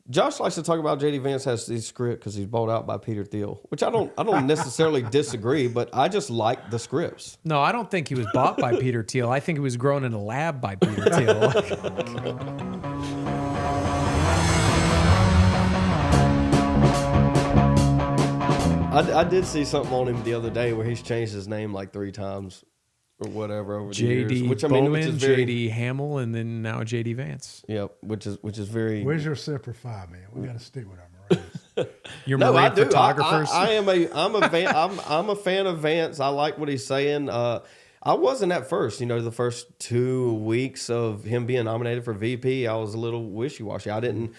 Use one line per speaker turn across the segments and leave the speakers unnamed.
Josh likes to talk about J.D. Vance has this script because he's bought out by Peter Thiel, which I don't necessarily disagree, but I just like the scripts.
No, I don't think he was bought by Peter Thiel. I think he was grown in a lab by Peter Thiel.
I did see something on him the other day where he's changed his name like 3 times or whatever over the years.
J.D. Bowman, which is J.D. Hamill, and then now J.D. Vance.
Yep, which is very.
Where's your Semper Fi, man? We got to stick with our Marines.
Your marine photographers.
I'm a fan of Vance. I like what he's saying. I wasn't at first. The first 2 weeks of him being nominated for VP, I was a little wishy-washy. I didn't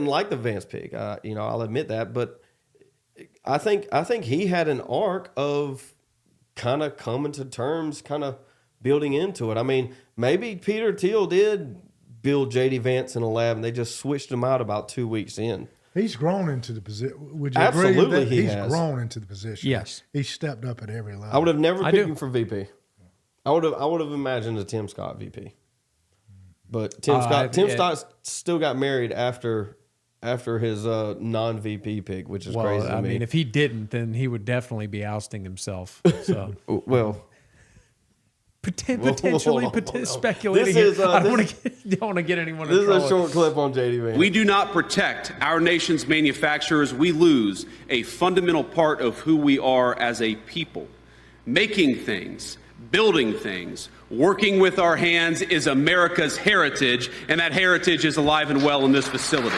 like the Vance pick. I'll admit that, but I think he had an arc of kind of coming to terms, kind of building into it. I mean, maybe Peter Thiel did build J.D. Vance in a lab, and they just switched him out about 2 weeks in.
He's grown into the position. Would you
Absolutely,
agree
he's
grown into the position?
Yes,
he's stepped up at every level.
I would have never picked him for VP. I would have imagined a Tim Scott VP, but Tim Scott still got married after his non-VP pick, which is crazy to me.
I mean, if he didn't, then he would definitely be ousting himself. So,
well,
potentially speculating. I don't want to get anyone in trouble.
This is a short clip on J.D. Vance.
We do not protect our nation's manufacturers. We lose a fundamental part of who we are as a people. Making things, building things, working with our hands is America's heritage, and that heritage is alive and well in this facility.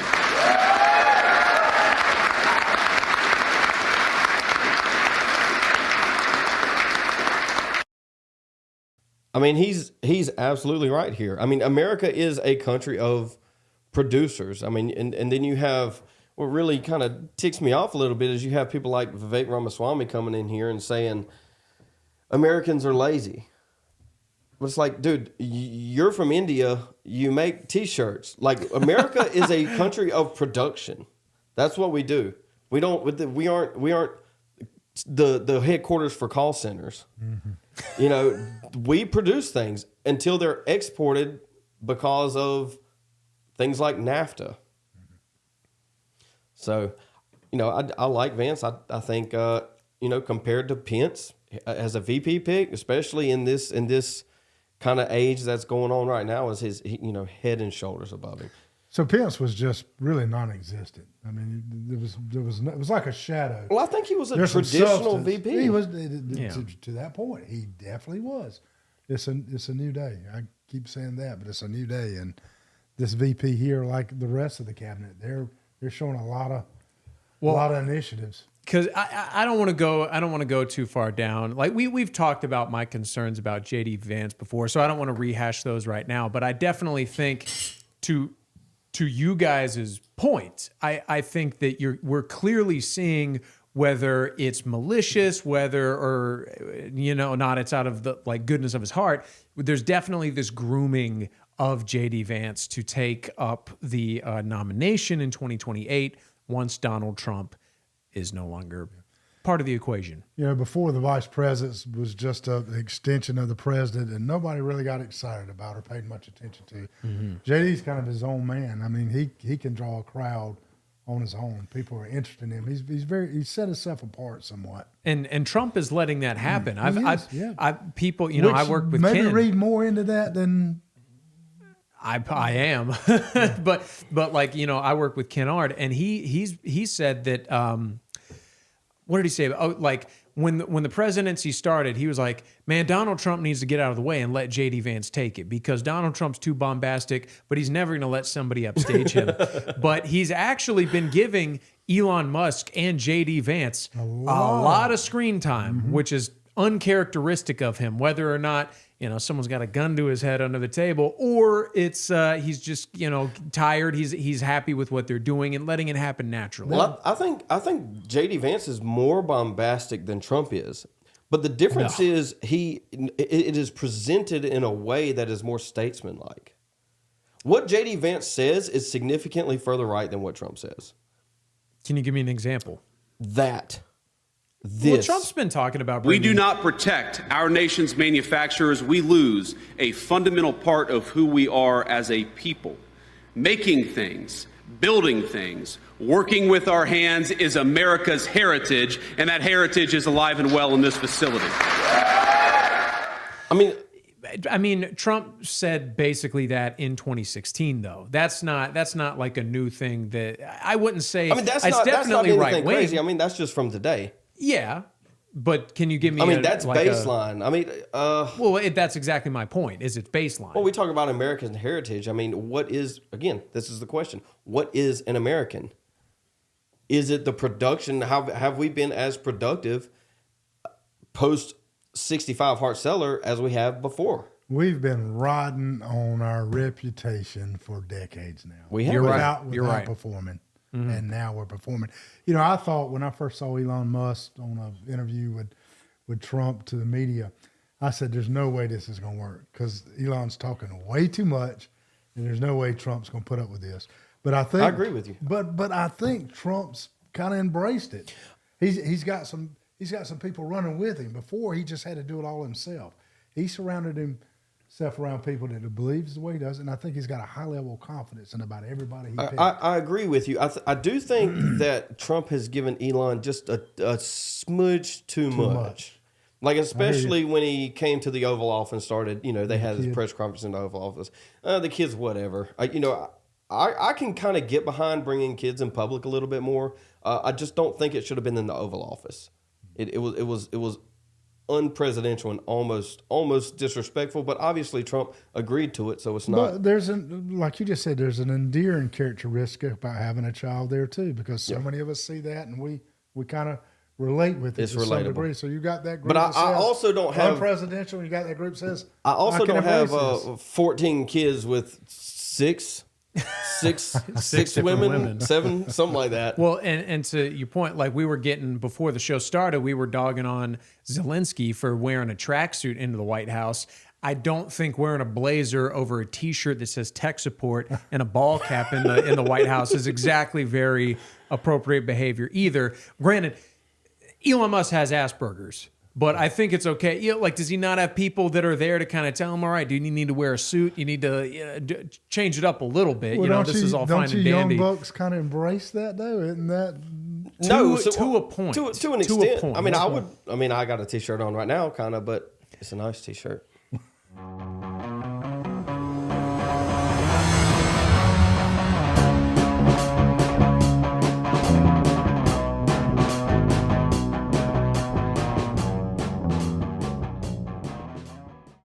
I mean, he's absolutely right here. I mean, America is a country of producers. I mean, and then you have what really kind of ticks me off a little bit is you have people like Vivek Ramaswamy coming in here and saying Americans are lazy. But it's like, dude, you're from India. You make T-shirts. Like, America is a country of production. That's what we do. We aren't the headquarters for call centers. Mm-hmm. We produce things until they're exported because of things like NAFTA. So, I like Vance. I think compared to Pence as a VP pick, especially in this kind of age that's going on right now, is his head and shoulders above him.
So Pence was just really non-existent. I mean, it was like a shadow.
Well, I think he was a traditional VP.
He was to that point. He definitely was. It's a new day. I keep saying that, but it's a new day, and this VP here, like the rest of the cabinet, they're showing a lot of initiatives.
Because I don't want to go too far down. Like we've talked about my concerns about J.D. Vance before, so I don't want to rehash those right now. But I definitely think to you guys' point, I think that we're clearly seeing whether it's malicious, whether not, it's out of the goodness of his heart. There's definitely this grooming of J.D. Vance to take up the nomination in 2028 once Donald Trump is no longer part of the equation.
Before the vice president was just an extension of the president, and nobody really got excited about or paid much attention to. Mm-hmm. JD's kind of his own man. I mean, he can draw a crowd on his own. People are interested in him. He's set himself apart somewhat.
And Trump is letting that happen. I work with
maybe
Ken.
Read more into that than
I am, but I work with Ken Ard, and he said that. What did he say? Oh, when the presidency started, he was like, "Man, Donald Trump needs to get out of the way and let J.D. Vance take it because Donald Trump's too bombastic, but he's never going to let somebody upstage him." But he's actually been giving Elon Musk and J.D. Vance a lot of screen time, mm-hmm. which is uncharacteristic of him, whether or not someone's got a gun to his head under the table, or it's he's just tired. He's happy with what they're doing and letting it happen naturally.
Well, I think J.D. Vance is more bombastic than Trump is, but the difference is it is presented in a way that is more statesmanlike. What J.D. Vance says is significantly further right than what Trump says.
Can you give me an example?
Well,
Trump's been talking about.
We do not protect our nation's manufacturers. We lose a fundamental part of who we are as a people. Making things, building things, working with our hands is America's heritage, and that heritage is alive and well in this facility.
I mean, Trump said basically that in 2016, though. That's not like a new thing that I wouldn't say.
I mean, that's not
definitely
anything
right wing.
crazy. I mean, that's just from today.
Yeah, but can you give me?
I mean, that's baseline.
That's exactly my point. Is it baseline?
Well, we talk about American heritage. I mean, what is, again, this is the question. What is an American? Is it the production? Have we been as productive post 65 Hart-Celler as we have before?
We've been riding on our reputation for decades now.
We have.
Without performing. Mm-hmm. And now we're performing. You know, I thought when I first saw Elon Musk on an interview with Trump to the media, I said, there's no way this is going to work because Elon's talking way too much and there's no way Trump's going to put up with this. But I think...
I agree with you.
But I think Trump's kind of embraced it. He's got some people running with him. Before, he just had to do it all himself. He surrounded himself around people that believes the way he does, and I think he's got a high level of confidence in about everybody he picks.
I agree with you. I do think that Trump has given Elon just a smudge too much. Like, especially when he came to the Oval Office and started, they had his press conference in the Oval Office. The kids, whatever. I can kind of get behind bringing kids in public a little bit more. I just don't think it should have been in the Oval Office. It was unpresidential and almost disrespectful. But obviously Trump agreed to it, so it's not.
But like you just said, there's an endearing characteristic about having a child there too, because so many of us see that and we kind of relate with it
it's
to
relatable.
some degree. So you got that group.
But I also don't have
unpresidential. You got that group says.
I also don't have 14 kids with six women, 7, something like that.
Well, and to your point, like we were getting before the show started, we were dogging on Zelensky for wearing a tracksuit into the White House. I don't think wearing a blazer over a T-shirt that says tech support and a ball cap in the White House is exactly very appropriate behavior either. Granted, Elon Musk has Asperger's. But I think it's okay. Does he not have people that are there to kind of tell him, all right, dude, you need to wear a suit. You need to change it up a little bit.
Well,
this is all fine and dandy.
Don't you young bucks kind of embrace that, though? Isn't that...
To a point.
To an extent. I mean, I got a T-shirt on right now, kind of, but it's a nice T-shirt.